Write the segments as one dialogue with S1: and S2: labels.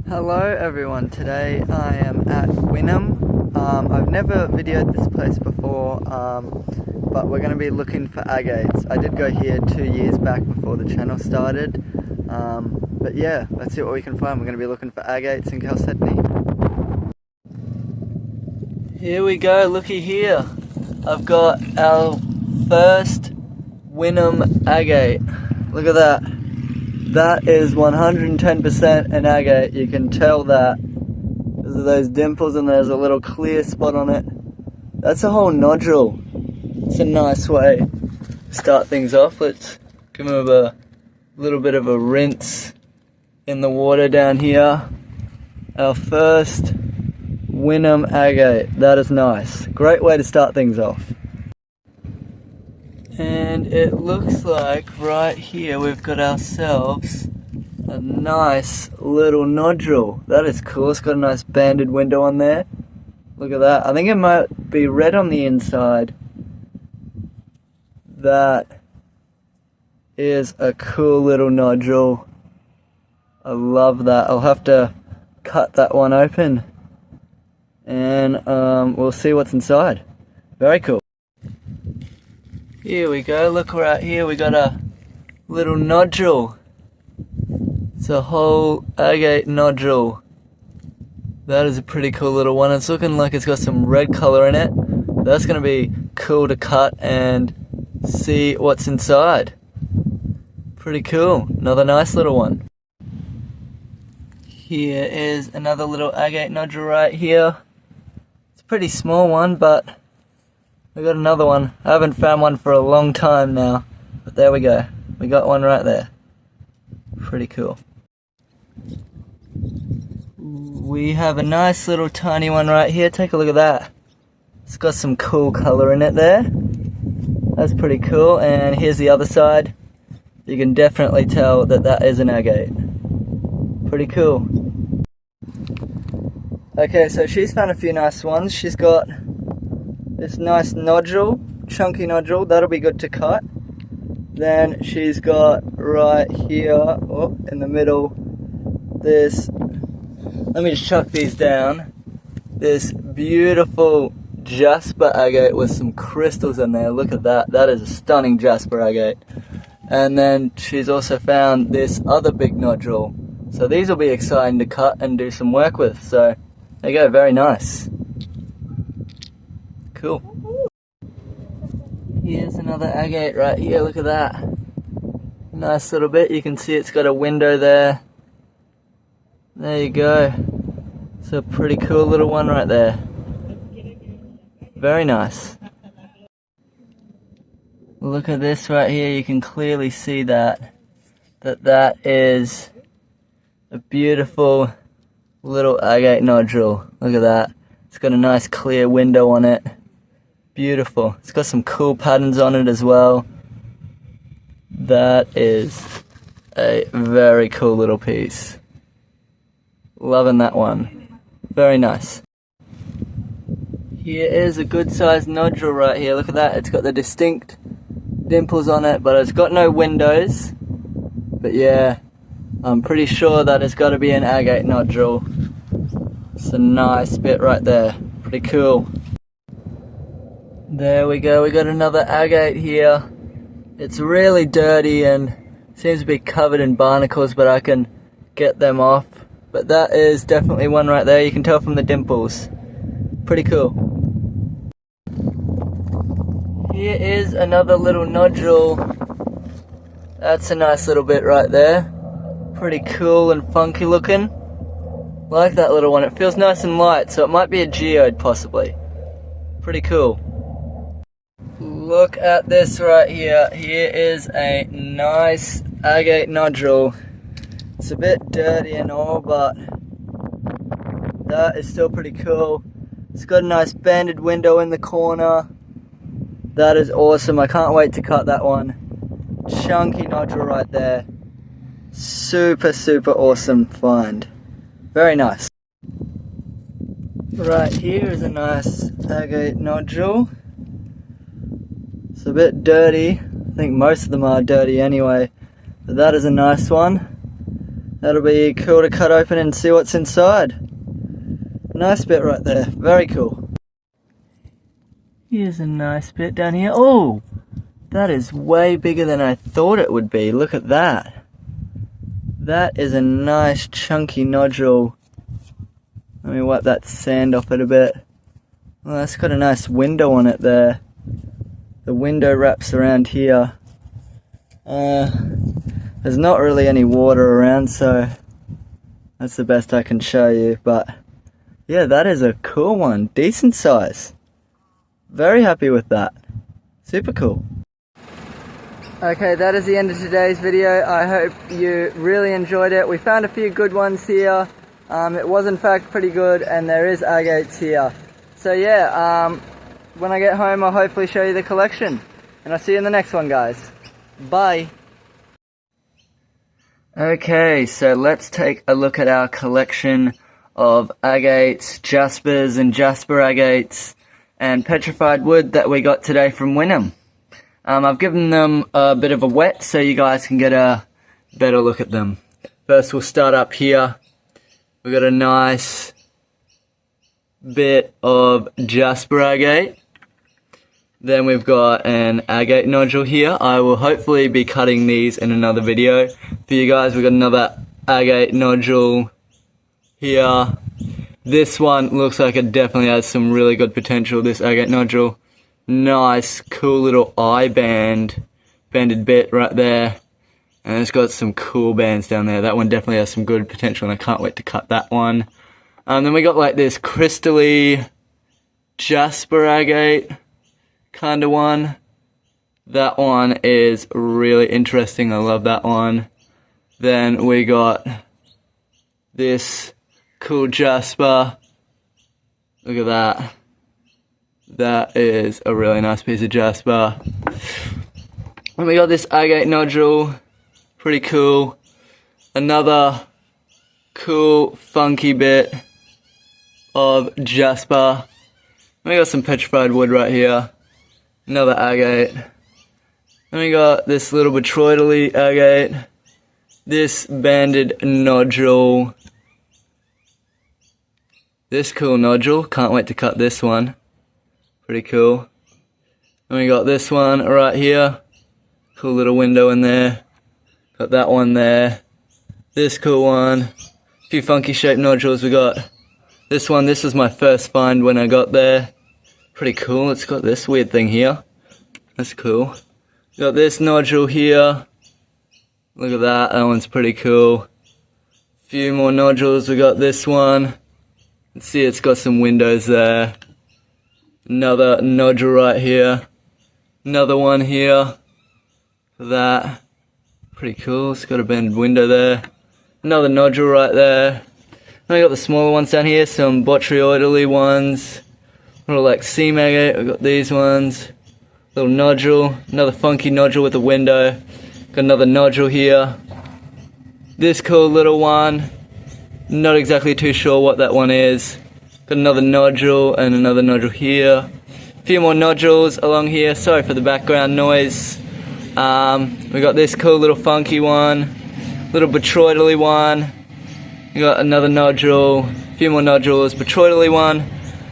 S1: Hello everyone, today I am at Wynnum. I've never videoed this place before, but we're going to be looking for agates. I did go here 2 years back before the channel started, but yeah, let's see what we can find. We're going to be looking for agates in Chalcedony. Here we go, looky here. I've got our first Wynnum agate. Look at that. That is 110% an agate. You can tell that because of those dimples, and there's a little clear spot on it. That's a whole nodule. It's a nice way to start things off. Let's give them a little bit of a rinse in the water down here. Our first Wynnum agate. That is nice. Great way to start things off. And it looks like right here we've got ourselves a nice little nodule. That is cool. It's got a nice banded window on there. Look at that. I think it might be red on the inside. That is a cool little nodule. I love that. I'll have to cut that one open and we'll see what's inside. Very cool. Here we go, look right here, we got a little nodule. It's a whole agate nodule. That is a pretty cool little one. It's looking like it's got some red color in it. That's going to be cool to cut and see what's inside. Pretty cool, another nice little one. Here is another little agate nodule right here. It's a pretty small one, but we got another one. I haven't found one for a long time now, but there we go. We got one right there. Pretty cool. We have a nice little tiny one right here. Take a look at that. It's got some cool color in it there. That's pretty cool. And here's the other side. You can definitely tell that that is an agate. Pretty cool. Okay, so she's found a few nice ones. She's got this nice nodule, chunky nodule, that'll be good to cut. Then she's got right here, oh, in the middle, this, let me just chuck these down, this beautiful jasper agate with some crystals in there. Look at that, that is a stunning jasper agate. And then she's also found this other big nodule. So these will be exciting to cut and do some work with. So there you go, very nice. Cool. Here's another agate right here, look at that. Nice little bit, you can see it's got a window there. There you go. It's a pretty cool little one right there. Very nice. Look at this right here, you can clearly see that is a beautiful little agate nodule. Look at that. It's got a nice clear window on it. Beautiful. It's got some cool patterns on it as well. That is a very cool little piece. Loving that one. Very nice. Here is a good sized nodule right here. Look at that. It's got the distinct dimples on it, but it's got no windows. But yeah, I'm pretty sure that it's got to be an agate nodule. It's a nice bit right there. Pretty cool. There we go, we got another agate here. It's really dirty and seems to be covered in barnacles, but I can get them off. But that is definitely one right there, you can tell from the dimples. Pretty cool. Here is another little nodule. That's a nice little bit right there. Pretty cool and funky looking. Like that little one, it feels nice and light, so it might be a geode possibly. Pretty cool. Look at this right here. Here is a nice agate nodule. It's a bit dirty and all, but that is still pretty cool. It's got a nice banded window in the corner. That is awesome. I can't wait to cut that one. Chunky nodule right there. Super, super awesome find. Very nice. Right here is a nice agate nodule. It's a bit dirty. I think most of them are dirty anyway. But that is a nice one. That'll be cool to cut open and see what's inside. Nice bit right there, very cool. Here's a nice bit down here. Oh, that is way bigger than I thought it would be. Look at that. That is a nice chunky nodule. Let me wipe that sand off it a bit. Well, that's got a nice window on it there. The window wraps around here. There's not really any water around, so that's the best I can show you. But yeah, that is a cool one. Decent size. Very happy with that. Super cool. Okay, that is the end of today's video. I hope you really enjoyed it. We found a few good ones here. It was in fact pretty good, and there is agates here. So yeah, when I get home I'll hopefully show you the collection. And I'll see you in the next one, guys. Bye. Okay, so let's take a look at our collection of agates, jaspers and jasper agates, and petrified wood that we got today from Wynnum. I've given them a bit of a wet so you guys can get a better look at them. First we'll start up here. We've got a nice bit of jasper agate. Then we've got an agate nodule here. I will hopefully be cutting these in another video for you guys. We've got another agate nodule here. This one looks like it definitely has some really good potential, this agate nodule. Nice, cool little eye banded bit right there. And it's got some cool bands down there. That one definitely has some good potential, and I can't wait to cut that one. Then we got like this crystally jasper agate kind of one. That one is really interesting. I love that one. Then we got this cool jasper. Look at that. That is a really nice piece of jasper. And we got this agate nodule. Pretty cool. Another cool funky bit of jasper. And we got some petrified wood right here. Another agate. And we got this little botryoidally agate. This banded nodule. This cool nodule. Can't wait to cut this one. Pretty cool. And we got this one right here. Cool little window in there. Got that one there. This cool one. A few funky shaped nodules we got. This one, this was my first find when I got there. Pretty cool. It's got this weird thing here. That's cool. Got this nodule here. Look at that. That one's pretty cool. A few more nodules. We got this one. Let's see, it's got some windows there. Another nodule right here. Another one here. That. Pretty cool. It's got a banded window there. Another nodule right there. And I got the smaller ones down here. Some botryoidally ones. Little like seam agate. We got these ones. Little nodule. Another funky nodule with a window. Got another nodule here. This cool little one. Not exactly too sure what that one is. Got another nodule and another nodule here. A few more nodules along here. Sorry for the background noise. We got this cool little funky one. Little botryoidally one. We got another nodule. A few more nodules. Botryoidally one.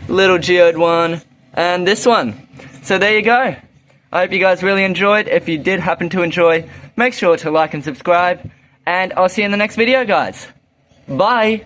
S1: Little geode one. And this one. So there you go. I hope you guys really enjoyed. If you did happen to enjoy, make sure to like and subscribe. And I'll see you in the next video, guys. Bye.